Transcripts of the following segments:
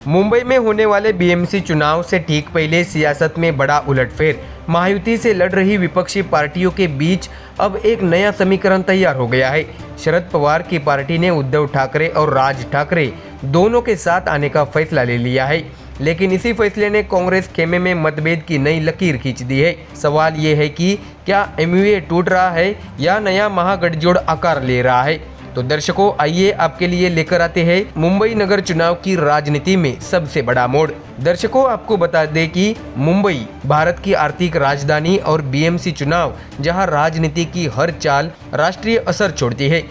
मुंबई में होने वाले बीएमसी चुनाव से ठीक पहले सियासत में बड़ा उलटफेर। महायुति से लड़ रही विपक्षी पार्टियों के बीच अब एक नया समीकरण तैयार हो गया है। शरद पवार की पार्टी ने उद्धव ठाकरे और राज ठाकरे दोनों के साथ आने का फैसला ले लिया है, लेकिन इसी फैसले ने कांग्रेस खेमे में मतभेद की नई लकीर खींच दी है। सवाल ये है कि क्या एमयूए टूट रहा है या नया महागठजोड़ आकार ले रहा है। तो दर्शकों, आइए आपके लिए लेकर आते हैं मुंबई नगर चुनाव की राजनीति में सबसे बड़ा मोड़। दर्शकों, आपको बता दें कि मुंबई भारत की आर्थिक राजधानी और बीएमसी चुनाव जहां राजनीति की हर चाल राष्ट्रीय असर छोड़ती है।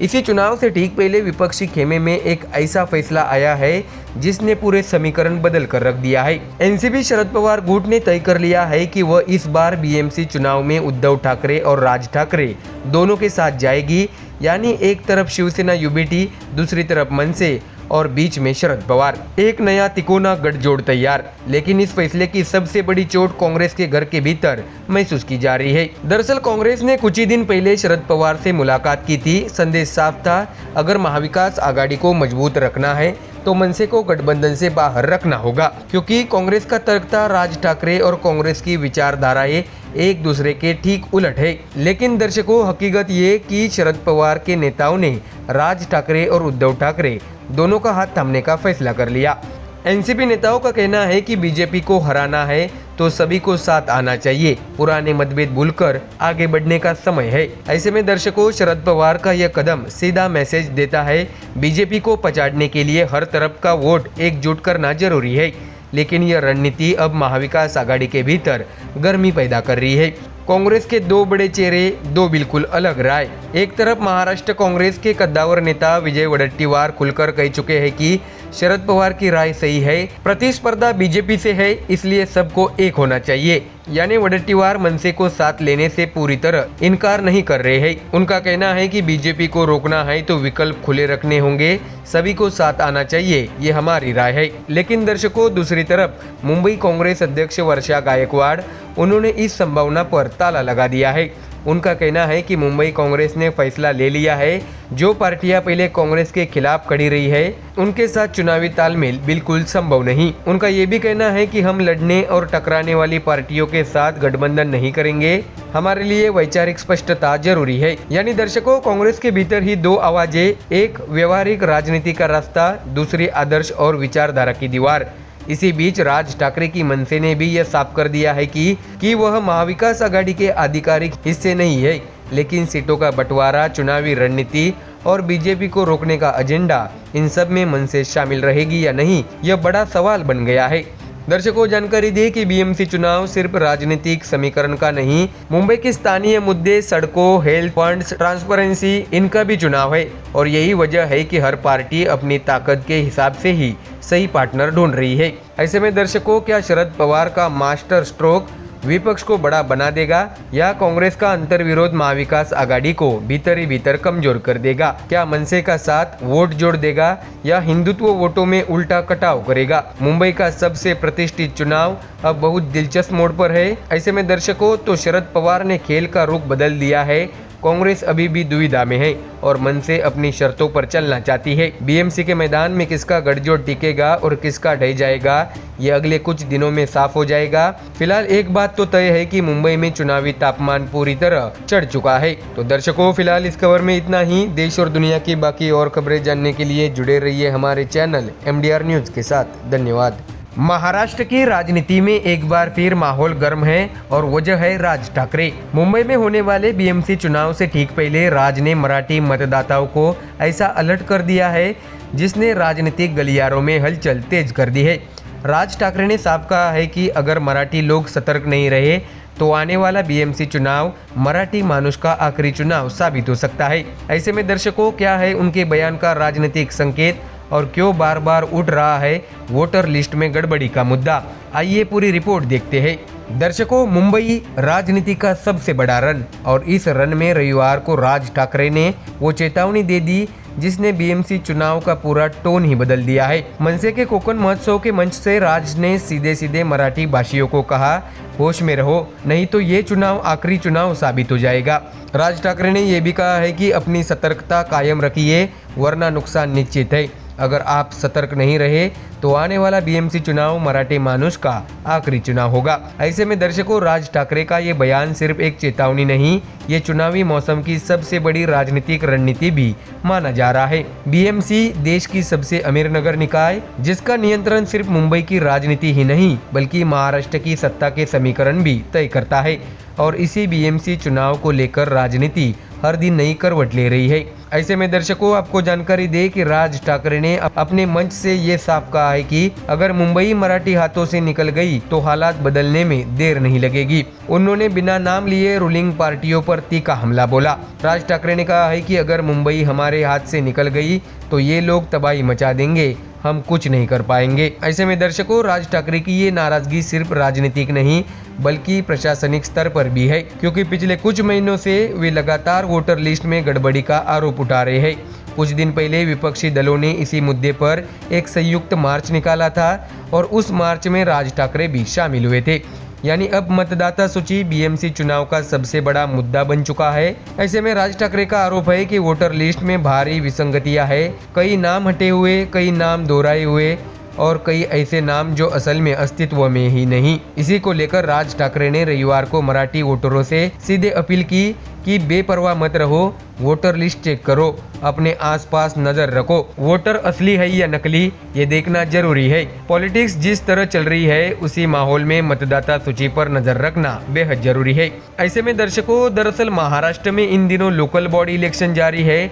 इसी चुनाव से ठीक पहले विपक्षी खेमे में एक ऐसा फैसला आया है जिसने पूरे समीकरण बदल कर रख दिया है। एनसीपी शरद पवार गुट ने तय कर लिया है कि वह इस बार बीएमसी चुनाव में उद्धव ठाकरे और राज ठाकरे दोनों के साथ जाएगी, यानी एक तरफ शिवसेना यूबीटी, दूसरी तरफ मनसे और बीच में शरद पवार। एक नया तिकोना गठजोड़ तैयार। लेकिन इस फैसले की सबसे बड़ी चोट कांग्रेस के घर के भीतर महसूस की जा रही है। दरअसल कांग्रेस ने कुछ ही दिन पहले शरद पवार से मुलाकात की थी। संदेश साफ था, अगर महाविकास आघाड़ी को मजबूत रखना है तो मनसे को गठबंधन से बाहर रखना होगा, क्योंकि कांग्रेस का तर्क था राज ठाकरे और कांग्रेस की विचारधाराएं एक दूसरे के ठीक उलट है। लेकिन दर्शकों, हकीकत ये कि शरद पवार के नेताओं ने राज ठाकरे और उद्धव ठाकरे दोनों का हाथ थामने का फैसला कर लिया। एनसीपी नेताओं का कहना है कि बीजेपी को हराना है तो सभी को साथ आना चाहिए, पुराने मतभेद भूलकर आगे बढ़ने का समय है। ऐसे में दर्शकों, शरद पवार का यह कदम सीधा मैसेज देता है, बीजेपी को पछाड़ने के लिए हर तरफ का वोट एकजुट करना जरूरी है। लेकिन यह रणनीति अब महाविकास आघाड़ी के भीतर गर्मी पैदा कर रही है। कांग्रेस के दो बड़े चेहरे, दो बिल्कुल अलग राय। एक तरफ महाराष्ट्र कांग्रेस के कद्दावर नेता विजय वडेट्टीवार खुलकर कह चुके हैं कि शरद पवार की राय सही है, प्रतिस्पर्धा बीजेपी से है, इसलिए सबको एक होना चाहिए। यानी वडेट्टीवार मनसे को साथ लेने से पूरी तरह इनकार नहीं कर रहे हैं। उनका कहना है कि बीजेपी को रोकना है तो विकल्प खुले रखने होंगे, सभी को साथ आना चाहिए, ये हमारी राय है। लेकिन दर्शकों, दूसरी तरफ मुंबई कांग्रेस अध्यक्ष वर्षा गायकवाड़, उन्होंने इस संभावना पर ताला लगा दिया है। उनका कहना है कि मुंबई कांग्रेस ने फैसला ले लिया है, जो पार्टियां पहले कांग्रेस के खिलाफ खड़ी रही है उनके साथ चुनावी तालमेल बिल्कुल संभव नहीं। उनका ये भी कहना है कि हम लड़ने और टकराने वाली पार्टियों के साथ गठबंधन नहीं करेंगे, हमारे लिए वैचारिक स्पष्टता जरूरी है। यानी दर्शकों, कांग्रेस के भीतर ही दो आवाजें, एक व्यवहारिक राजनीति का रास्ता, दूसरी आदर्श और विचारधारा की दीवार। इसी बीच राज ठाकरे की मनसे ने भी यह साफ कर दिया है कि वह महाविकास आघाड़ी के आधिकारिक हिस्से नहीं है, लेकिन सीटों का बंटवारा, चुनावी रणनीति और बीजेपी को रोकने का एजेंडा, इन सब में मनसे शामिल रहेगी या नहीं, यह बड़ा सवाल बन गया है। दर्शकों, जानकारी दी कि बीएमसी चुनाव सिर्फ राजनीतिक समीकरण का नहीं, मुंबई के स्थानीय मुद्दे, सड़कों, हेल्थ फंड्स, ट्रांसपेरेंसी, इनका भी चुनाव है। और यही वजह है कि हर पार्टी अपनी ताकत के हिसाब से ही सही पार्टनर ढूंढ रही है। ऐसे में दर्शकों, क्या शरद पवार का मास्टर स्ट्रोक विपक्ष को बड़ा बना देगा या कांग्रेस का अंतर्विरोध महाविकास आघाड़ी को भीतर ही भीतर कमजोर कर देगा? क्या मनसे का साथ वोट जोड़ देगा या हिंदुत्व वोटों में उल्टा कटाव करेगा? मुंबई का सबसे प्रतिष्ठित चुनाव अब बहुत दिलचस्प मोड़ पर है। ऐसे में दर्शकों, तो शरद पवार ने खेल का रुख बदल दिया है। कांग्रेस अभी भी दुविधा में है और मनसे अपनी शर्तों पर चलना चाहती है। बीएमसी के मैदान में किसका गठजोड़ टिकेगा और किसका ढह जाएगा, ये अगले कुछ दिनों में साफ हो जाएगा। फिलहाल एक बात तो तय है कि मुंबई में चुनावी तापमान पूरी तरह चढ़ चुका है। तो दर्शकों, फिलहाल इस खबर में इतना ही। देश और दुनिया की बाकी और खबरें जानने के लिए जुड़े रहिए हमारे चैनल MDR न्यूज के साथ। धन्यवाद। महाराष्ट्र की राजनीति में एक बार फिर माहौल गर्म है और वजह है राज ठाकरे। मुंबई में होने वाले बीएमसी चुनाव से ठीक पहले राज ने मराठी मतदाताओं को ऐसा अलर्ट कर दिया है जिसने राजनीतिक गलियारों में हलचल तेज कर दी है। राज ठाकरे ने साफ कहा है कि अगर मराठी लोग सतर्क नहीं रहे तो आने वाला बीएमसी चुनाव मराठी मानुष का आखिरी चुनाव साबित हो सकता है। ऐसे में दर्शकों, क्या है उनके बयान का राजनीतिक संकेत और क्यों बार बार उठ रहा है वोटर लिस्ट में गड़बड़ी का मुद्दा? आइए पूरी रिपोर्ट देखते हैं। दर्शकों, मुंबई राजनीति का सबसे बड़ा रन, और इस रन में रविवार को राज ठाकरे ने वो चेतावनी दे दी जिसने बीएमसी चुनाव का पूरा टोन ही बदल दिया है। मनसे के कोकण महोत्सव के मंच से राज ने सीधे सीधे मराठी भाषियों को कहा, होश में रहो, नहीं तो ये चुनाव आखिरी चुनाव साबित हो जाएगा। राज ठाकरे ने यह भी कहा है कि अपनी सतर्कता कायम रखिए, वरना नुकसान निश्चित है। अगर आप सतर्क नहीं रहे तो आने वाला बीएमसी चुनाव मराठे मानुष का आखिरी चुनाव होगा। ऐसे में दर्शकों, राज ठाकरे का ये बयान सिर्फ एक चेतावनी नहीं, ये चुनावी मौसम की सबसे बड़ी राजनीतिक रणनीति भी माना जा रहा है। बीएमसी देश की सबसे अमीर नगर निकाय, जिसका नियंत्रण सिर्फ मुंबई की राजनीति ही नहीं बल्कि महाराष्ट्र की सत्ता के समीकरण भी तय करता है। और इसी बीएमसी चुनाव को लेकर राजनीति हर दिन नई करवट ले रही है। ऐसे में दर्शकों, आपको जानकारी दे कि राज ठाकरे ने अपने मंच से ये साफ कहा है कि अगर मुंबई मराठी हाथों से निकल गई तो हालात बदलने में देर नहीं लगेगी। उन्होंने बिना नाम लिए रूलिंग पार्टियों पर तीखा हमला बोला। राज ठाकरे ने कहा है कि अगर मुंबई हमारे हाथ से निकल गई तो ये लोग तबाही मचा देंगे, हम कुछ नहीं कर पाएंगे। ऐसे में दर्शकों, राज ठाकरे की ये नाराजगी सिर्फ राजनीतिक नहीं बल्कि प्रशासनिक स्तर पर भी है, क्योंकि पिछले कुछ महीनों से वे लगातार वोटर लिस्ट में गड़बड़ी का आरोप उठा रहे हैं। कुछ दिन पहले विपक्षी दलों ने इसी मुद्दे पर एक संयुक्त मार्च निकाला था और उस मार्च में राज ठाकरे भी शामिल हुए थे। यानी अब मतदाता सूची बीएमसी चुनाव का सबसे बड़ा मुद्दा बन चुका है। ऐसे में राज ठाकरे का आरोप है कि वोटर लिस्ट में भारी विसंगतियां है, कई नाम हटे हुए, कई नाम दोहराए हुए और कई ऐसे नाम जो असल में अस्तित्व में ही नहीं। इसी को लेकर राज ठाकरे ने रविवार को मराठी वोटरों से सीधे अपील की कि बेपरवाह मत रहो, वोटर लिस्ट चेक करो, अपने आसपास नजर रखो, वोटर असली है या नकली ये देखना जरूरी है। पॉलिटिक्स जिस तरह चल रही है उसी माहौल में मतदाता सूची पर नजर रखना बेहद जरूरी है। ऐसे में दर्शकों, दरअसल महाराष्ट्र में इन दिनों लोकल बॉडी इलेक्शन जारी है।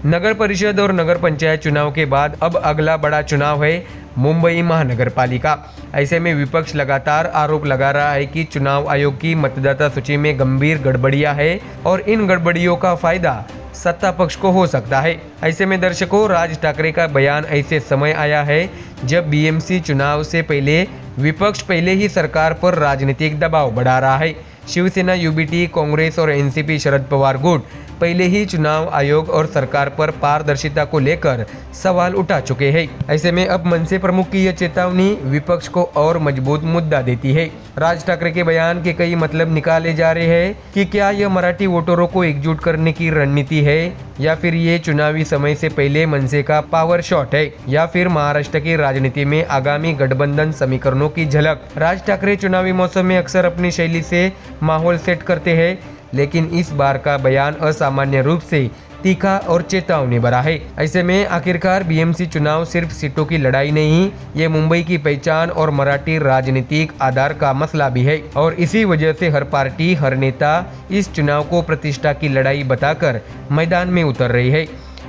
नगर परिषद और नगर पंचायत चुनाव के बाद अब अगला बड़ा चुनाव है मुंबई महानगर पालिका। ऐसे में विपक्ष लगातार आरोप लगा रहा है कि चुनाव आयोग की मतदाता सूची में गंभीर गड़बड़ियां है और इन गड़बड़ियों का फायदा सत्ता पक्ष को हो सकता है। ऐसे में दर्शकों, राज ठाकरे का बयान ऐसे समय आया है जब बीएमसी चुनाव से पहले विपक्ष पहले ही सरकार पर राजनीतिक दबाव बढ़ा रहा है। शिवसेना, यूबीटी, कांग्रेस और एनसीपी शरद पवार गुट पहले ही चुनाव आयोग और सरकार पर पारदर्शिता को लेकर सवाल उठा चुके हैं। ऐसे में अब मनसे प्रमुख की यह चेतावनी विपक्ष को और मजबूत मुद्दा देती है। राज ठाकरे के बयान के कई मतलब निकाले जा रहे हैं कि क्या यह मराठी वोटरों को एकजुट करने की रणनीति है या फिर ये चुनावी समय से पहले मनसे का पावर शॉट है या फिर महाराष्ट्र की राजनीति में आगामी गठबंधन समीकरणों की झलक। राज ठाकरे चुनावी मौसम में अक्सर अपनी शैली से माहौल सेट करते हैं, लेकिन इस बार का बयान असामान्य रूप से तीखा और चेतावनी भरा है। ऐसे में आखिरकार बीएमसी चुनाव सिर्फ सीटों की लड़ाई नहीं, ये मुंबई की पहचान और मराठी राजनीतिक आधार का मसला भी है। और इसी वजह से हर पार्टी, हर नेता इस चुनाव को प्रतिष्ठा की लड़ाई बताकर मैदान में उतर रही है।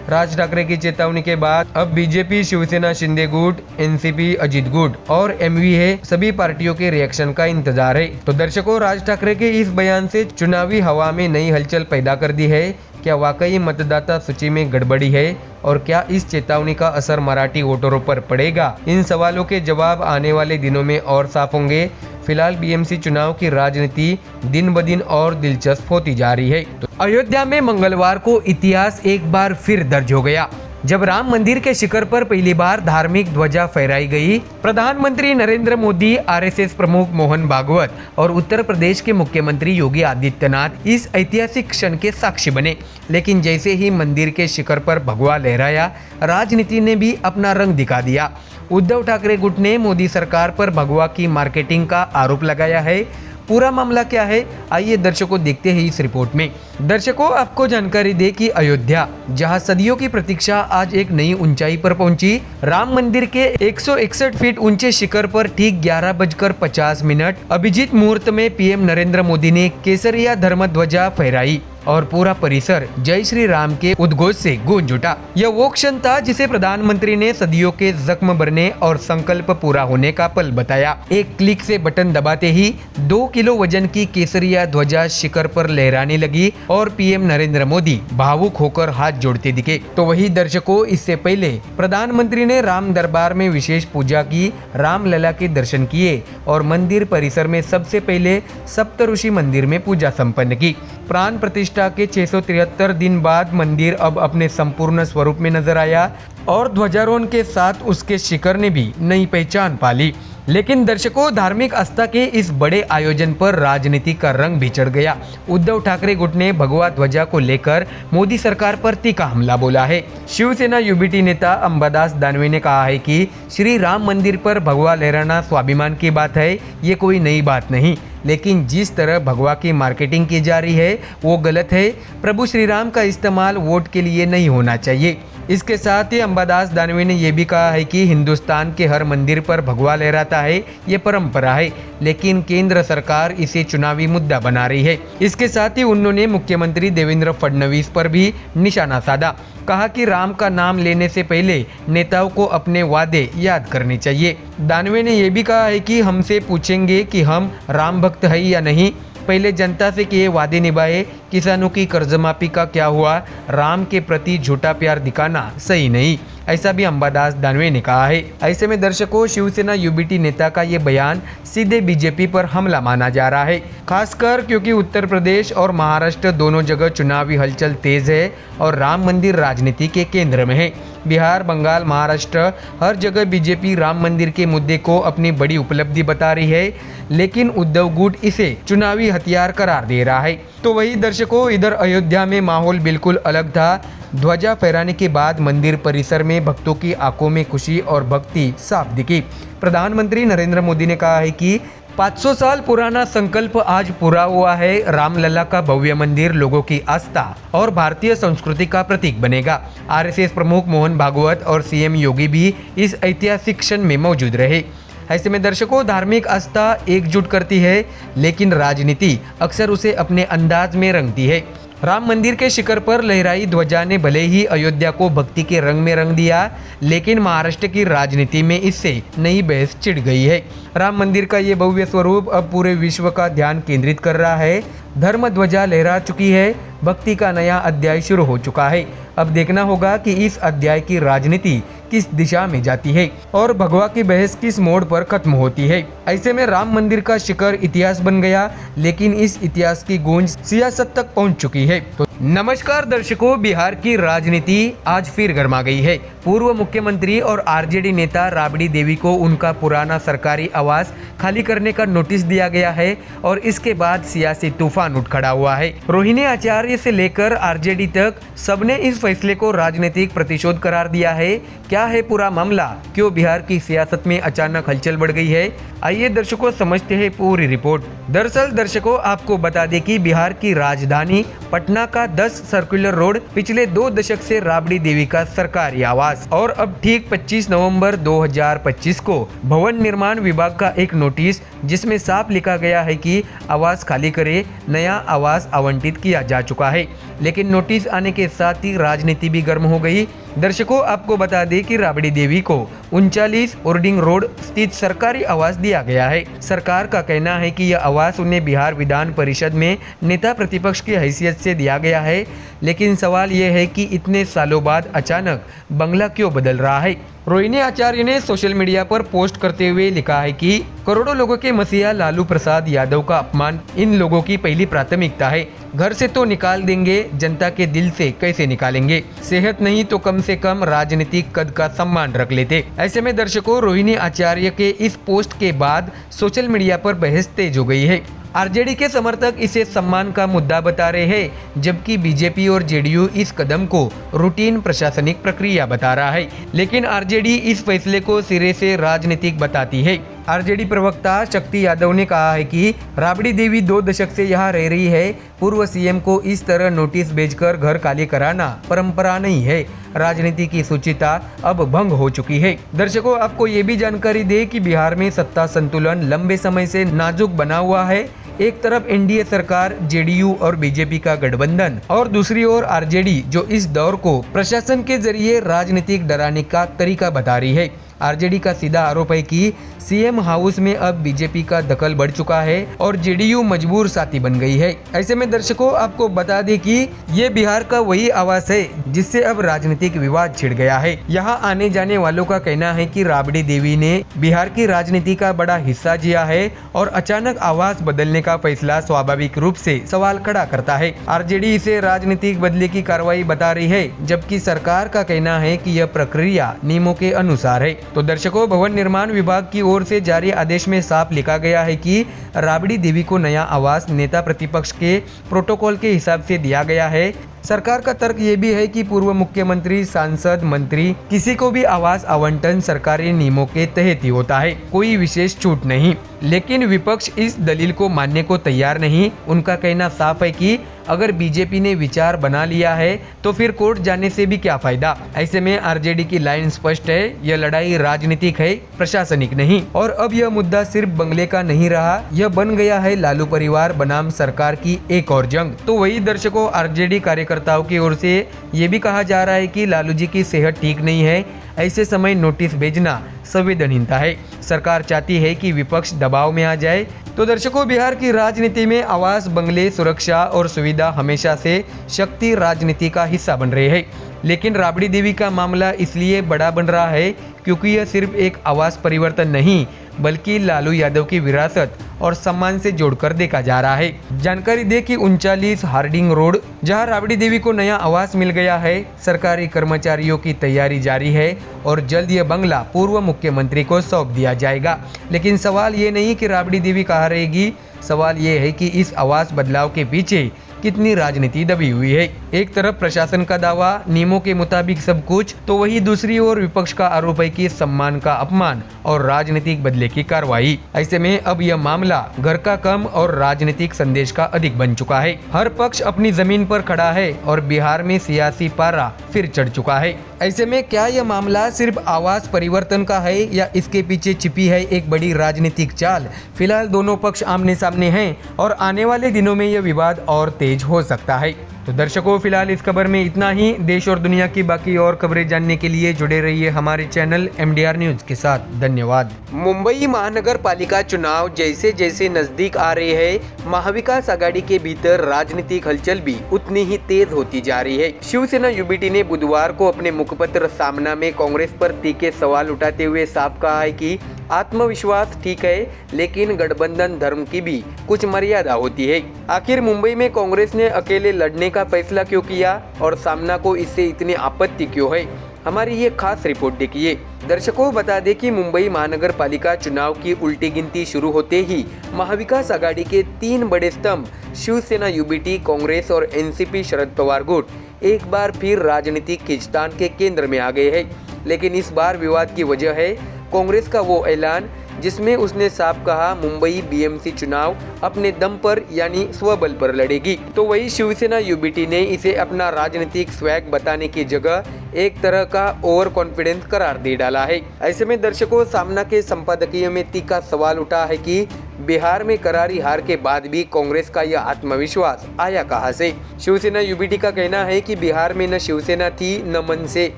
राज ठाकरे की चेतावनी के बाद अब बीजेपी, शिवसेना, शिंदे गुट, एनसीपी, अजित गुट और एमवीए सभी पार्टियों के रिएक्शन का इंतजार है। तो दर्शकों, राज ठाकरे के इस बयान से चुनावी हवा में नई हलचल पैदा कर दी है। क्या वाकई मतदाता सूची में गड़बड़ी है और क्या इस चेतावनी का असर मराठी वोटरों पर पड़ेगा? इन सवालों के जवाब आने वाले दिनों में और साफ होंगे। फिलहाल बीएमसी चुनाव की राजनीति दिन ब दिन और दिलचस्प होती जा रही है। तो अयोध्या में मंगलवार को इतिहास एक बार फिर दर्ज हो गया, जब राम मंदिर के शिखर पर पहली बार धार्मिक ध्वजा फहराई गई। प्रधानमंत्री नरेंद्र मोदी, आरएसएस प्रमुख मोहन भागवत और उत्तर प्रदेश के मुख्यमंत्री योगी आदित्यनाथ इस ऐतिहासिक क्षण के साक्षी बने। लेकिन जैसे ही मंदिर के शिखर पर भगवा लहराया, राजनीति ने भी अपना रंग दिखा दिया। उद्धव ठाकरे गुट ने मोदी सरकार पर भगवा की मार्केटिंग का आरोप लगाया है। पूरा मामला क्या है, आइए दर्शकों देखते हैं इस रिपोर्ट में। दर्शकों, आपको जानकारी दे कि अयोध्या, जहां सदियों की प्रतीक्षा आज एक नई ऊंचाई पर पहुंची। राम मंदिर के 161 फीट ऊंचे शिखर पर ठीक 11:50 अभिजीत मुहूर्त में पीएम नरेंद्र मोदी ने केसरिया धर्म ध्वजा फहराई और पूरा परिसर जय श्री राम के उद्घोष से गूंज उठा। यह वो क्षण था जिसे प्रधानमंत्री ने सदियों के जख्म भरने और संकल्प पूरा होने का पल बताया। एक क्लिक से बटन दबाते ही 2 किलो वजन की केसरिया ध्वजा शिखर पर लहराने लगी और पीएम नरेंद्र मोदी भावुक होकर हाथ जोड़ते दिखे। तो वही दर्शकों, इससे पहले प्रधानमंत्री ने राम दरबार में विशेष पूजा की, रामलला के दर्शन किए और मंदिर परिसर में सबसे पहले सप्तऋषि मंदिर में पूजा संपन्न की। प्राण प्रतिष्ठा के 673 दिन बाद मंदिर अब अपने संपूर्ण स्वरूप में नजर आया और ध्वजारोहण के साथ उसके शिखर ने भी नई पहचान पाली। लेकिन दर्शकों, धार्मिक आस्था के इस बड़े आयोजन पर राजनीति का रंग भी चढ़ गया। उद्धव ठाकरे गुट ने भगवा ध्वजा को लेकर मोदी सरकार पर तीखा हमला बोला है। शिवसेना यूबीटी नेता अंबादास दानवे ने कहा है कि श्री राम मंदिर पर भगवा लहराना स्वाभिमान की बात है, ये कोई नई बात नहीं, लेकिन जिस तरह भगवा की मार्केटिंग की जा रही है वो गलत है। प्रभु श्री राम का इस्तेमाल वोट के लिए नहीं होना चाहिए। इसके साथ ही अंबादास दानवे ने यह भी कहा है कि हिंदुस्तान के हर मंदिर पर भगवा लहराता है, ये परंपरा है, लेकिन केंद्र सरकार इसे चुनावी मुद्दा बना रही है। इसके साथ ही उन्होंने मुख्यमंत्री देवेंद्र फडणवीस पर भी निशाना साधा। कहा कि राम का नाम लेने से पहले नेताओं को अपने वादे याद करने चाहिए। दानवे ने यह भी कहा है कि हमसे पूछेंगे कि हम राम भक्त है या नहीं, पहले जनता से किए वादे निभाए। किसानों की कर्जमाफी का क्या हुआ? राम के प्रति झूठा प्यार दिखाना सही नहीं, ऐसा भी अंबादास दानवे ने कहा है। ऐसे में दर्शकों, शिवसेना यूबीटी नेता का ये बयान सीधे बीजेपी पर हमला माना जा रहा है, खासकर क्योंकि उत्तर प्रदेश और महाराष्ट्र दोनों जगह चुनावी हलचल तेज है और राम मंदिर राजनीति के केंद्र में है। बिहार, बंगाल, महाराष्ट्र हर जगह बीजेपी राम मंदिर के मुद्दे को अपनी बड़ी उपलब्धि बता रही है, लेकिन उद्धव गुट इसे चुनावी हथियार करार दे रहा है। तो वही दर्शकों, इधर अयोध्या में माहौल बिल्कुल अलग था। ध्वजा फहराने के बाद मंदिर परिसर में भक्तों की आंखों में खुशी और भक्ति साफ दिखी। प्रधानमंत्री नरेंद्र मोदी ने कहा है कि 500 साल पुराना संकल्प आज पूरा हुआ है। रामलला का भव्य मंदिर लोगों की आस्था और भारतीय संस्कृति का प्रतीक बनेगा। आरएसएस प्रमुख मोहन भागवत और सीएम योगी भी इस ऐतिहासिक क्षण में मौजूद रहे। ऐसे में दर्शकों, धार्मिक आस्था एकजुट करती है, लेकिन राजनीति अक्सर उसे अपने अंदाज में रंगती है। राम मंदिर के शिखर पर लहराई ध्वजा ने भले ही अयोध्या को भक्ति के रंग में रंग दिया, लेकिन महाराष्ट्र की राजनीति में इससे नई बहस छिड़ गई है। राम मंदिर का ये भव्य स्वरूप अब पूरे विश्व का ध्यान केंद्रित कर रहा है। धर्म ध्वजा लहरा चुकी है, भक्ति का नया अध्याय शुरू हो चुका है। अब देखना होगा कि इस अध्याय की राजनीति किस दिशा में जाती है और भगवा की बहस किस मोड़ पर खत्म होती है। ऐसे में राम मंदिर का शिखर इतिहास बन गया, लेकिन इस इतिहास की गूंज सियासत तक पहुंच चुकी है। तो नमस्कार दर्शकों, बिहार की राजनीति आज फिर गर्मा गई है। पूर्व मुख्यमंत्री और आरजेडी नेता राबड़ी देवी को उनका पुराना सरकारी आवास खाली करने का नोटिस दिया गया है और इसके बाद सियासी तूफान उठ खड़ा हुआ है। रोहिणी आचार्य से लेकर आरजेडी तक सबने इस फैसले को राजनीतिक प्रतिशोध करार दिया है। क्या है पूरा मामला? क्यों बिहार की सियासत में अचानक हलचल बढ़ गई है? आइए दर्शकों, समझते हैं पूरी रिपोर्ट। दरअसल दर्शकों, आपको बता दें कि बिहार की राजधानी पटना का 10 सर्कुलर रोड पिछले 2 दशक से राबड़ी देवी का सरकारी आवास, और अब ठीक 25 नवंबर 2025 को भवन निर्माण विभाग का एक नोटिस, जिसमें साफ लिखा गया है कि आवास खाली करे, नया आवास आवंटित किया जा चुका है। लेकिन नोटिस आने के साथ ही राजनीति भी गर्म हो गई। दर्शकों, आपको बता दें कि राबड़ी देवी को 39 ओर्डिंग रोड स्थित सरकारी आवास दिया गया है। सरकार का कहना है कि यह आवास उन्हें बिहार विधान परिषद में नेता प्रतिपक्ष की हैसियत से दिया गया है, लेकिन सवाल यह है कि इतने सालों बाद अचानक बंगला क्यों बदल रहा है। रोहिणी आचार्य ने सोशल मीडिया पर पोस्ट करते हुए लिखा है कि करोड़ों लोगों के मसीहा लालू प्रसाद यादव का अपमान इन लोगों की पहली प्राथमिकता है। घर से तो निकाल देंगे, जनता के दिल से कैसे निकालेंगे? सेहत नहीं तो कम से कम राजनीतिक कद का सम्मान रख लेते। ऐसे में दर्शकों, रोहिणी आचार्य के इस पोस्ट के बाद सोशल मीडिया पर बहस तेज हो गई है। आरजेडी के समर्थक इसे सम्मान का मुद्दा बता रहे हैं, जबकि बीजेपी और जेडीयू इस कदम को रूटीन प्रशासनिक प्रक्रिया बता रहा है। लेकिन आरजेडी इस फैसले को सिरे से राजनीतिक बताती है। आरजेडी प्रवक्ता शक्ति यादव ने कहा है कि राबड़ी देवी 2 दशक से यहाँ रह रही है। पूर्व सीएम को इस तरह नोटिस भेजकर घर खाली कराना परंपरा नहीं है। राजनीति की शुचिता अब भंग हो चुकी है। दर्शकों, आपको ये भी जानकारी दे कि बिहार में सत्ता संतुलन लंबे समय से नाजुक बना हुआ है। एक तरफ एनडीए सरकार, जेडीयू और बीजेपी का गठबंधन, और दूसरी ओर आरजेडी, जो इस दौर को प्रशासन के जरिए राजनीतिक डराने का तरीका बता रही है। आरजेडी का सीधा आरोप है कि सीएम हाउस में अब बीजेपी का दखल बढ़ चुका है और जेडीयू मजबूर साथी बन गई है। ऐसे में दर्शकों, आपको बता दें कि ये बिहार का वही आवास है जिससे अब राजनीतिक विवाद छिड़ गया है। यहाँ आने जाने वालों का कहना है कि राबड़ी देवी ने बिहार की राजनीति का बड़ा हिस्सा जिया है और अचानक आवास बदलने का फैसला स्वाभाविक रूप से सवाल खड़ा करता है। आरजेडी इसे राजनीतिक बदले की कार्रवाई बता रही है, जबकि सरकार का कहना है कि यह प्रक्रिया नियमों के अनुसार है। तो दर्शकों, भवन निर्माण विभाग की ओर से जारी आदेश में साफ लिखा गया है कि राबड़ी देवी को नया आवास नेता प्रतिपक्ष के प्रोटोकॉल के हिसाब से दिया गया है। सरकार का तर्क ये भी है कि पूर्व मुख्यमंत्री, सांसद, मंत्री किसी को भी आवास आवंटन सरकारी नियमों के तहत ही होता है, कोई विशेष छूट नहीं। लेकिन विपक्ष इस दलील को मानने को तैयार नहीं। उनका कहना साफ है कि अगर बीजेपी ने विचार बना लिया है तो फिर कोर्ट जाने से भी क्या फायदा। ऐसे में आरजेडी की लाइन स्पष्ट है, यह लड़ाई राजनीतिक है, प्रशासनिक नहीं। और अब यह मुद्दा सिर्फ बंगले का नहीं रहा, यह बन गया है लालू परिवार बनाम सरकार की एक और जंग। तो वही दर्शकों, आरजेडी कार्यकर्ताओं की ओर से ये भी कहा जा रहा है कि लालू जी की सेहत ठीक नहीं है, ऐसे समय नोटिस भेजना संवेदनहीनता है। सरकार चाहती है कि विपक्ष दबाव में आ जाए। तो दर्शकों, बिहार की राजनीति में आवास, बंगले, सुरक्षा और सुविधा हमेशा से शक्ति राजनीति का हिस्सा बन रहे हैं। लेकिन राबड़ी देवी का मामला इसलिए बड़ा बन रहा है क्योंकि यह सिर्फ एक आवास परिवर्तन नहीं, बल्कि लालू यादव की विरासत और सम्मान से जोड़कर देखा जा रहा है। जानकारी दे कि 39 हार्डिंग रोड, जहां राबड़ी देवी को नया आवास मिल गया है, सरकारी कर्मचारियों की तैयारी जारी है और जल्द यह बंगला पूर्व मुख्यमंत्री को सौंप दिया जाएगा। लेकिन सवाल ये नहीं कि राबड़ी देवी कहाँ रहेगी, सवाल ये है कि इस आवास बदलाव के पीछे कितनी राजनीति दबी हुई है। एक तरफ प्रशासन का दावा, नियमों के मुताबिक सब कुछ, तो वही दूसरी ओर विपक्ष का आरोप है कि सम्मान का अपमान और राजनीतिक बदले की कार्रवाई। ऐसे में अब यह मामला घर का कम और राजनीतिक संदेश का अधिक बन चुका है। हर पक्ष अपनी जमीन पर खड़ा है और बिहार में सियासी पारा फिर चढ़ चुका है। ऐसे में क्या यह मामला सिर्फ आवास परिवर्तन का है या इसके पीछे छिपी है एक बड़ी राजनीतिक चाल? फिलहाल दोनों पक्ष आमने सामने हैं और आने वाले दिनों में यह विवाद और तेज हो सकता है। तो दर्शकों, फिलहाल इस खबर में इतना ही। देश और दुनिया की बाकी और खबरें जानने के लिए जुड़े रहिए हमारे चैनल MDR न्यूज के साथ। धन्यवाद। मुंबई महानगर पालिका चुनाव जैसे जैसे नजदीक आ रहे हैं, महाविकास आघाड़ी के भीतर राजनीतिक हलचल भी उतनी ही तेज होती जा रही है। शिवसेना UBT ने बुधवार को अपने मुखपत्र सामना में कांग्रेस पर तीखे सवाल उठाते हुए साफ कहा है कि आत्मविश्वास ठीक है, लेकिन गठबंधन धर्म की भी कुछ मर्यादा होती है। आखिर मुंबई में कांग्रेस ने अकेले लड़ने का फैसला क्यों किया और सामना को इससे इतनी आपत्ति क्यों है? हमारी ये खास रिपोर्ट देखिए। दर्शकों, बता दें कि मुंबई महानगर पालिका चुनाव की उल्टी गिनती शुरू होते ही महाविकास आघाड़ी के 3 बड़े स्तंभ शिवसेना UBT, कांग्रेस और NCP शरद पवार गुट एक बार फिर राजनीतिक खींचतान के केंद्र में आ गए हैं। लेकिन इस बार विवाद की वजह है कांग्रेस का वो ऐलान जिसमें उसने साफ कहा मुंबई BMC चुनाव अपने दम पर यानी स्वबल पर लड़ेगी। तो वही शिवसेना UBT ने इसे अपना राजनीतिक स्वैग बताने की जगह एक तरह का ओवर कॉन्फिडेंस करार दे डाला है। ऐसे में दर्शकों, सामना के संपादकीय में तीखा सवाल उठा है कि बिहार में करारी हार के बाद भी कांग्रेस का यह आत्मविश्वास आया कहां से? शिवसेना UBT का कहना है कि बिहार में न शिवसेना थी न मन से,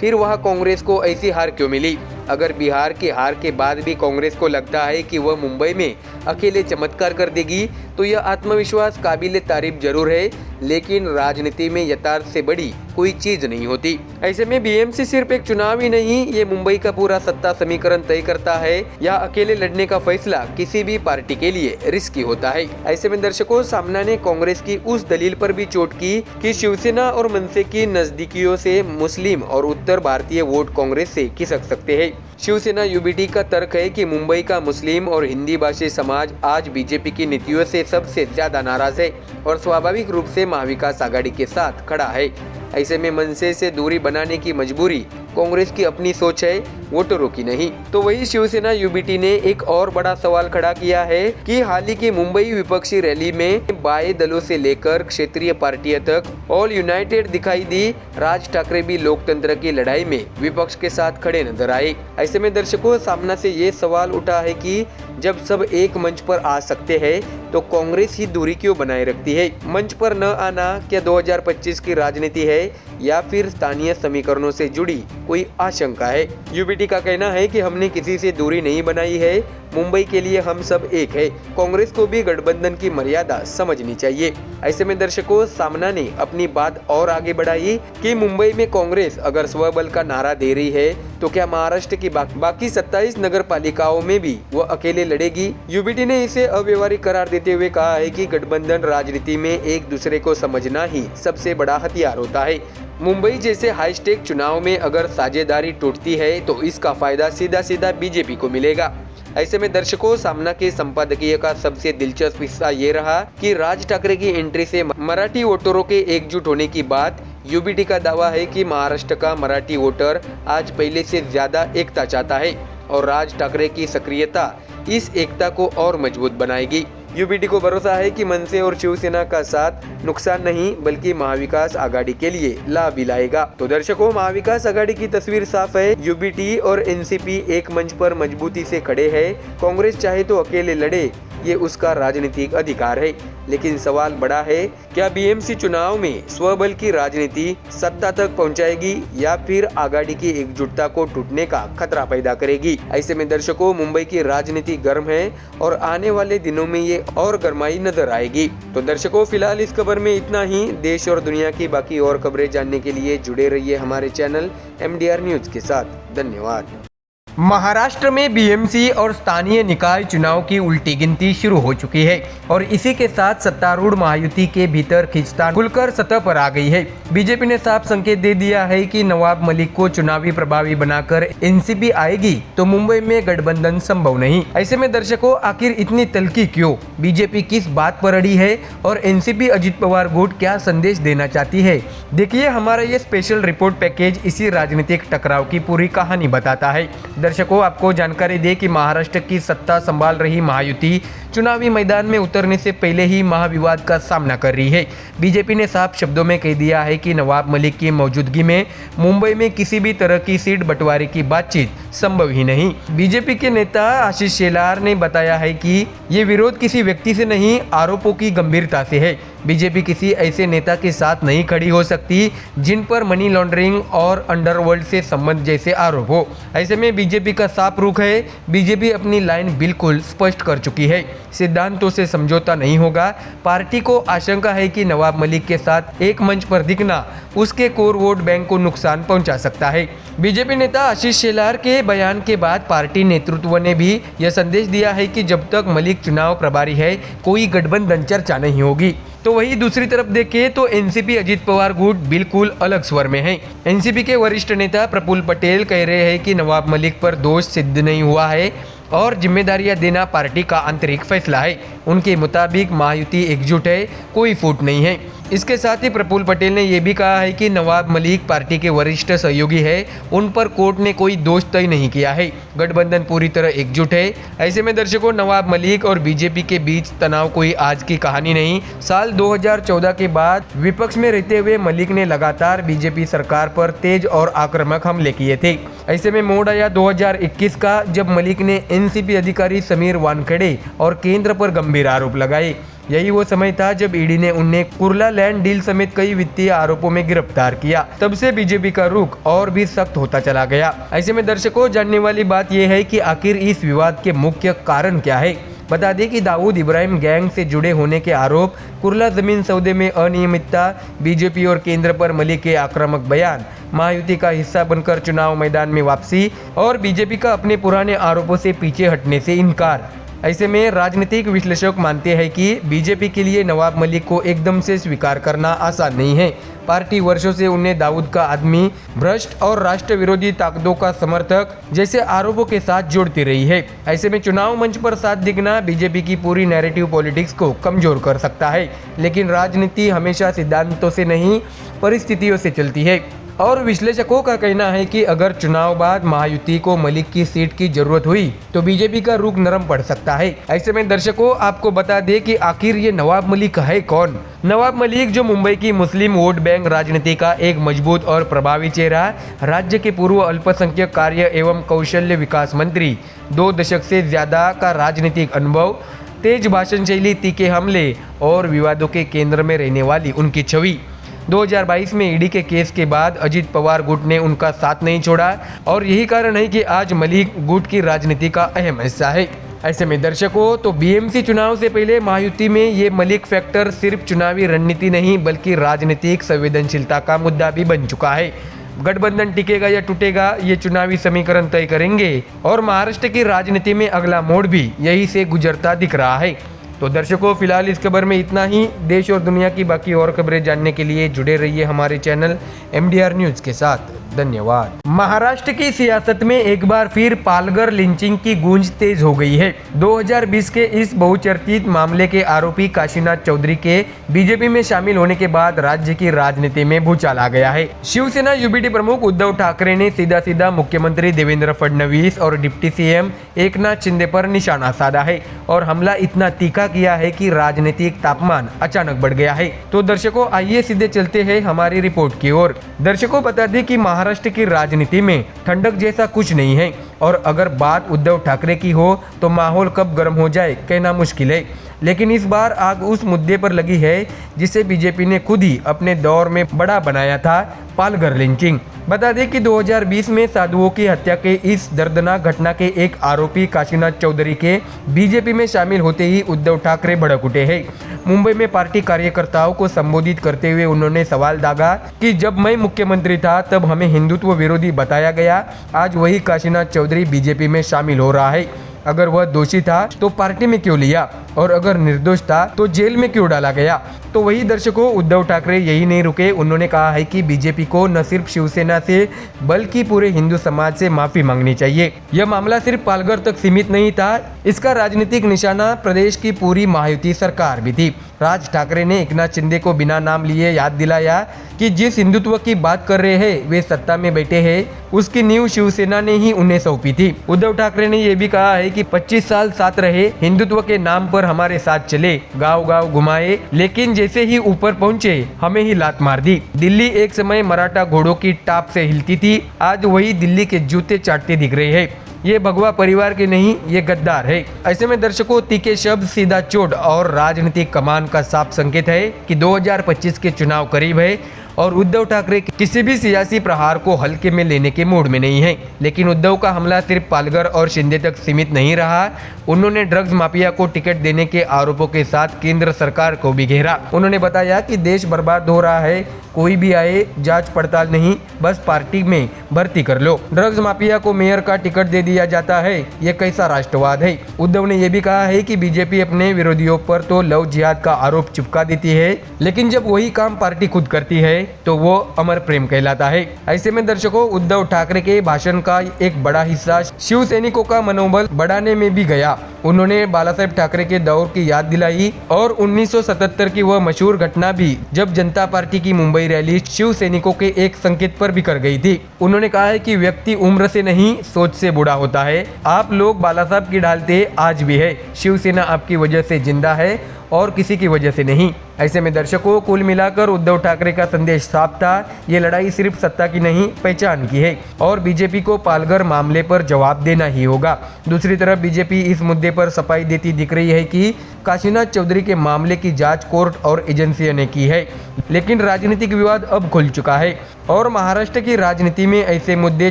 फिर वह कांग्रेस को ऐसी हार क्यों मिली? अगर बिहार की हार के बाद भी कांग्रेस को लगता है कि वह मुंबई में अकेले चमत्कार कर देगी, तो यह आत्मविश्वास काबिले तारीफ जरूर है, लेकिन राजनीति में यथार्थ से बड़ी कोई चीज नहीं होती। ऐसे में BMC सिर्फ एक चुनाव ही नहीं, ये मुंबई का पूरा सत्ता समीकरण तय करता है। या अकेले लड़ने का फैसला किसी भी पार्टी के लिए रिस्की होता है। ऐसे में दर्शकों, सामना ने कांग्रेस की उस दलील पर भी चोट की कि शिवसेना और मनसे की नजदीकियों से मुस्लिम और उत्तर भारतीय वोट कांग्रेस से खिसक सकते हैं। शिवसेना UBT का तर्क है कि मुंबई का मुस्लिम और हिंदी भाषी समाज आज बीजेपी की नीतियों से सबसे ज्यादा नाराज है और स्वाभाविक रूप से महाविकास आघाड़ी के साथ खड़ा है। ऐसे में मनसे से दूरी बनाने की मजबूरी कांग्रेस की अपनी सोच है, वोटरों की नहीं। तो वही शिवसेना UBT ने एक और बड़ा सवाल खड़ा किया है कि हाल ही की मुंबई विपक्षी रैली में बाएं दलों से लेकर क्षेत्रीय पार्टियों तक ऑल यूनाइटेड दिखाई दी। राज ठाकरे भी लोकतंत्र की लड़ाई में विपक्ष के साथ खड़े नजर आए। ऐसे में दर्शकों, सामना से ये सवाल उठा है कि जब सब एक मंच पर आ सकते हैं तो कांग्रेस ही दूरी क्यों बनाए रखती है? मंच पर न आना क्या 2025 की राजनीति है या फिर स्थानीय समीकरणों से जुड़ी कोई आशंका है? UBT का कहना है कि हमने किसी से दूरी नहीं बनाई है, मुंबई के लिए हम सब एक है। कांग्रेस को भी गठबंधन की मर्यादा समझनी चाहिए। ऐसे में दर्शकों, सामना ने अपनी बात और आगे बढ़ाई कि मुंबई में कांग्रेस अगर स्वबल का नारा दे रही है तो क्या महाराष्ट्र की बाकी 27 नगर पालिकाओं में भी वो अकेले लड़ेगी? UBT ने इसे अव्यवहारिक करार देते हुए कहा है कि गठबंधन राजनीति में एक दूसरे को समझना ही सबसे बड़ा हथियार होता है। मुंबई जैसे हाईस्टेक चुनाव में अगर साझेदारी टूटती है तो इसका फायदा सीधा सीधा बीजेपी को मिलेगा। ऐसे में दर्शकों, सामना के संपादकीय का सबसे दिलचस्प हिस्सा ये रहा कि राज ठाकरे की एंट्री से मराठी वोटरों के एकजुट होने की बात। यूबीटी का दावा है कि महाराष्ट्र का मराठी वोटर आज पहले से ज्यादा एकता चाहता है और राज ठाकरे की सक्रियता इस एकता को और मजबूत बनाएगी। यूबीटी को भरोसा है कि मनसे और शिवसेना का साथ नुकसान नहीं बल्कि महाविकास आघाड़ी के लिए लाभ भी लाएगा। तो दर्शकों, महाविकास आघाड़ी की तस्वीर साफ है। यूबीटी और एनसीपी एक मंच पर मजबूती से खड़े हैं। कांग्रेस चाहे तो अकेले लड़े, ये उसका राजनीतिक अधिकार है। लेकिन सवाल बड़ा है, क्या बीएमसी चुनाव में स्वबल की राजनीति सत्ता तक पहुंचाएगी या फिर आघाड़ी की एकजुटता को टूटने का खतरा पैदा करेगी। ऐसे में दर्शकों, मुंबई की राजनीति गर्म है और आने वाले दिनों में ये और गर्माई नजर आएगी। तो दर्शकों, फिलहाल इस खबर में इतना ही। देश और दुनिया की बाकी और खबरें जानने के लिए जुड़े रहिए हमारे चैनल MDR न्यूज के साथ। धन्यवाद। महाराष्ट्र में बीएमसी और स्थानीय निकाय चुनाव की उल्टी गिनती शुरू हो चुकी है और इसी के साथ सत्तारूढ़ महायुति के भीतर खींचतान खुलकर सतह पर आ गई है। बीजेपी ने साफ संकेत दे दिया है कि नवाब मलिक को चुनावी प्रभावी बनाकर एनसीपी आएगी तो मुंबई में गठबंधन संभव नहीं। ऐसे में दर्शकों, आखिर इतनी तल्खी क्यों? बीजेपी किस बात पर अड़ी है और एनसीपी अजित पवार गुट क्या संदेश देना चाहती है? देखिए हमारा ये स्पेशल रिपोर्ट पैकेज इसी राजनीतिक टकराव की पूरी कहानी बताता है। दर्शकों, आपको जानकारी दे कि महाराष्ट्र की सत्ता संभाल रही महायुति चुनावी मैदान में उतरने से पहले ही महाविवाद का सामना कर रही है। बीजेपी ने साफ शब्दों में कह दिया है कि नवाब मलिक की मौजूदगी में मुंबई में किसी भी तरह की सीट बंटवारे की बातचीत संभव ही नहीं। बीजेपी के नेता आशीष शेलार ने बताया है कि ये विरोध किसी व्यक्ति से नहीं, आरोपों की गंभीरता से है। बीजेपी किसी ऐसे नेता के साथ नहीं खड़ी हो सकती जिन पर मनी लॉन्ड्रिंग और अंडरवर्ल्ड से संबंध जैसे आरोप हो। ऐसे में बीजेपी का साफ रुख है। बीजेपी अपनी लाइन बिल्कुल स्पष्ट कर चुकी है, सिद्धांतों से समझौता नहीं होगा। पार्टी को आशंका है कि नवाब मलिक के साथ एक मंच पर दिखना उसके कोर वोट बैंक को नुकसान पहुंचा सकता है। बीजेपी नेता आशीष शेलार के बयान के बाद पार्टी नेतृत्व ने भी यह संदेश दिया है कि जब तक मलिक चुनाव प्रभारी है कोई गठबंधन चर्चा नहीं होगी। तो वही दूसरी तरफ देखें तो एनसीपी अजित पवार गुट बिल्कुल अलग स्वर में है। एनसीपी के वरिष्ठ नेता प्रफुल्ल पटेल कह रहे हैं कि नवाब मलिक पर दोष सिद्ध नहीं हुआ है और जिम्मेदारियां देना पार्टी का आंतरिक फैसला है। उनके मुताबिक महायुति एकजुट है, कोई फूट नहीं है। इसके साथ ही प्रफुल्ल पटेल ने यह भी कहा है कि नवाब मलिक पार्टी के वरिष्ठ सहयोगी है, उन पर कोर्ट ने कोई दोष तय नहीं किया है। गठबंधन पूरी तरह एकजुट है। ऐसे में दर्शकों, नवाब मलिक और बीजेपी के बीच तनाव कोई आज की कहानी नहीं। साल 2014 के बाद विपक्ष में रहते हुए मलिक ने लगातार बीजेपी सरकार पर तेज और आक्रामक हमले किए थे। ऐसे में मोड़ आया 2021 का, जब मलिक ने एनसीपी अधिकारी समीर वानखेड़े और केंद्र पर गंभीर आरोप लगाए। यही वो समय था जब ईडी ने उन्हें कुर्ला लैंड डील समेत कई वित्तीय आरोपों में गिरफ्तार किया। तब से बीजेपी का रुख और भी सख्त होता चला गया। ऐसे में दर्शकों, जानने वाली बात यह है कि आखिर इस विवाद के मुख्य कारण क्या है। बता दें कि दाऊद इब्राहिम गैंग से जुड़े होने के आरोप, कुर्ला जमीन सौदे में अनियमितता, बीजेपी और केंद्र पर मलिक के आक्रामक बयान, महायुति का हिस्सा बनकर चुनाव मैदान में वापसी और बीजेपी का अपने पुराने आरोपों से पीछे हटने से इनकार। ऐसे में राजनीतिक विश्लेषक मानते हैं कि बीजेपी के लिए नवाब मलिक को एकदम से स्वीकार करना आसान नहीं है। पार्टी वर्षों से उन्हें दाऊद का आदमी, भ्रष्ट और राष्ट्र विरोधी ताकतों का समर्थक जैसे आरोपों के साथ जोड़ती रही है। ऐसे में चुनाव मंच पर साथ दिखना बीजेपी की पूरी नैरेटिव पॉलिटिक्स को कमजोर कर सकता है। लेकिन राजनीति हमेशा सिद्धांतों से नहीं, परिस्थितियों से चलती है और विश्लेषकों का कहना है कि अगर चुनाव बाद महायुति को मलिक की सीट की जरूरत हुई तो बीजेपी का रुख नरम पड़ सकता है। ऐसे में दर्शकों, आपको बता दें कि आखिर ये नवाब मलिक है कौन। नवाब मलिक, जो मुंबई की मुस्लिम वोट बैंक राजनीति का एक मजबूत और प्रभावी चेहरा, राज्य के पूर्व अल्पसंख्यक कार्य एवं कौशल्य विकास मंत्री, 2 दशक से ज्यादा का राजनीतिक अनुभव, तेज भाषण शैली, तीखे हमले और विवादों के केंद्र में रहने वाली उनकी छवि। 2022 में ईडी के केस के बाद अजित पवार गुट ने उनका साथ नहीं छोड़ा और यही कारण है कि आज मलिक गुट की राजनीति का अहम हिस्सा है। ऐसे में दर्शकों, तो बीएमसी चुनाव से पहले महायुति में ये मलिक फैक्टर सिर्फ चुनावी रणनीति नहीं बल्कि राजनीतिक संवेदनशीलता का मुद्दा भी बन चुका है। गठबंधन टिकेगा या टूटेगा, ये चुनावी समीकरण तय करेंगे और महाराष्ट्र की राजनीति में अगला मोड़ भी यही से गुजरता दिख रहा है। तो दर्शकों फिलहाल इस खबर में इतना ही। देश और दुनिया की बाकी और खबरें जानने के लिए जुड़े रहिए हमारे चैनल MDR न्यूज़ के साथ। धन्यवाद। महाराष्ट्र की सियासत में एक बार फिर पालघर लिंचिंग की गूंज तेज हो गई है। 2020 के इस बहुचर्चित मामले के आरोपी काशीनाथ चौधरी के बीजेपी में शामिल होने के बाद राज्य की राजनीति में भूचाल आ गया है। शिवसेना UBT प्रमुख उद्धव ठाकरे ने सीधा मुख्यमंत्री देवेंद्र फडणवीस और डिप्टी CM एकनाथ शिंदे पर निशाना साधा है और हमला इतना तीखा किया है कि राजनीतिक तापमान अचानक बढ़ गया है। तो दर्शकों आइए सीधे चलते हैं हमारी रिपोर्ट की ओर। दर्शकों बता दें कि महाराष्ट्र की राजनीति में ठंडक जैसा कुछ नहीं है और अगर बात उद्धव ठाकरे की हो तो माहौल कब गर्म हो जाए कहना मुश्किल है। लेकिन इस बार आग उस मुद्दे पर लगी है जिसे बीजेपी ने खुद ही अपने दौर में बड़ा बनाया था, पालघर लिंचिंग। बता दें कि 2020 में साधुओं की हत्या के इस दर्दनाक घटना के एक आरोपी काशीनाथ चौधरी के बीजेपी में शामिल होते ही उद्धव ठाकरे भड़क उठे हैं। मुंबई में पार्टी कार्यकर्ताओं को संबोधित करते हुए उन्होंने सवाल दागा कि जब मैं मुख्यमंत्री था तब हमें हिंदुत्व विरोधी बताया गया, आज वही काशीनाथ चौधरी बीजेपी में शामिल हो रहा है। अगर वह दोषी था तो पार्टी में क्यों लिया और अगर निर्दोष था तो जेल में क्यों डाला गया। तो वही दर्शकों उद्धव ठाकरे यही नहीं रुके, उन्होंने कहा है कि बीजेपी को न सिर्फ शिवसेना से बल्कि पूरे हिंदू समाज से माफी मांगनी चाहिए। यह मामला सिर्फ पालघर तक सीमित नहीं था, इसका राजनीतिक निशाना प्रदेश की पूरी महायुति सरकार भी थी। राज ठाकरे ने एकनाथ शिंदे को बिना नाम लिए याद दिलाया कि जिस हिंदुत्व की बात कर रहे हैं वे सत्ता में बैठे हैं, उसकी नींव शिवसेना ने ही उन्हें सौंपी थी। उद्धव ठाकरे ने यह भी कहा है कि 25 साल साथ रहे, हिंदुत्व के नाम पर हमारे साथ चले, गांव-गांव घुमाए, लेकिन जैसे ही ऊपर पहुंचे हमें ही लात मार दी। दिल्ली एक समय मराठा घोड़ों की टाप से हिलती थी, आज वही दिल्ली के जूते चाटते दिख रहे हैं। ये भगवा परिवार के नहीं, ये गद्दार है। ऐसे में दर्शकों तीखे शब्द, सीधा चोट और राजनीतिक कमान का साफ संकेत है कि 2025 के चुनाव करीब है और उद्धव ठाकरे किसी भी सियासी प्रहार को हल्के में लेने के मूड में नहीं है। लेकिन उद्धव का हमला सिर्फ पालघर और शिंदे तक सीमित नहीं रहा, उन्होंने ड्रग्स माफिया को टिकट देने के आरोपों के साथ केंद्र सरकार को भी घेरा। उन्होंने बताया कि देश बर्बाद हो रहा है, कोई भी आए जांच पड़ताल नहीं, बस पार्टी में भर्ती कर लो। ड्रग्स माफिया को मेयर का टिकट दे दिया जाता है, ये कैसा राष्ट्रवाद है। उद्धव ने यह भी कहा है कि बीजेपी अपने विरोधियों पर तो लव जिहाद का आरोप चिपका देती है, लेकिन जब वही काम पार्टी खुद करती है तो वो अमर प्रेम कहलाता है। ऐसे में दर्शकों उद्धव ठाकरे के भाषण का एक बड़ा हिस्सा शिव सैनिकों का मनोबल बढ़ाने में भी गया। उन्होंने बाला साहेब ठाकरे के दौर की याद दिलाई और 1977 की वह मशहूर घटना भी जब जनता पार्टी की मुंबई रैली शिव सैनिकों के एक संकेत पर बिखर गई थी। उन्होंने कहा है कि व्यक्ति उम्र से नहीं सोच से बूढ़ा होता है। आप लोग बाला साहब की ढालते आज भी है, शिवसेना आपकी वजह से जिंदा है और किसी की वजह से नहीं। ऐसे में दर्शकों कुल मिलाकर उद्धव ठाकरे का संदेश साफ था, ये लड़ाई सिर्फ सत्ता की नहीं पहचान की है और बीजेपी को पालघर मामले पर जवाब देना ही होगा। दूसरी तरफ बीजेपी इस मुद्दे पर सफाई देती दिख रही है कि काशीनाथ चौधरी के मामले की जांच कोर्ट और एजेंसियों ने की है, लेकिन राजनीतिक विवाद अब खुल चुका है और महाराष्ट्र की राजनीति में ऐसे मुद्दे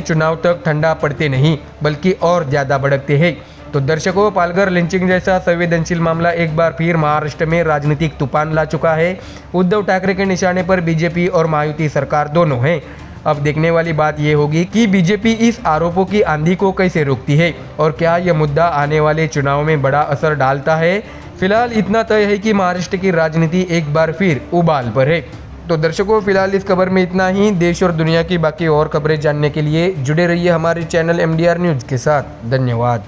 चुनाव तक ठंडा पड़ते नहीं बल्कि और ज्यादा भड़कते हैं। तो दर्शकों पालघर लिंचिंग जैसा संवेदनशील मामला एक बार फिर महाराष्ट्र में राजनीतिक तूफान ला चुका है। उद्धव ठाकरे के निशाने पर बीजेपी और महायुति सरकार दोनों हैं। अब देखने वाली बात यह होगी कि बीजेपी इस आरोपों की आंधी को कैसे रोकती है और क्या यह मुद्दा आने वाले चुनाव में बड़ा असर डालता है। फिलहाल इतना तय है कि महाराष्ट्र की राजनीति एक बार फिर उबाल पर है। तो दर्शकों फिलहाल इस खबर में इतना ही। देश और दुनिया की बाकी और खबरें जानने के लिए जुड़े रहिए हमारे चैनल MDR न्यूज़ के साथ। धन्यवाद।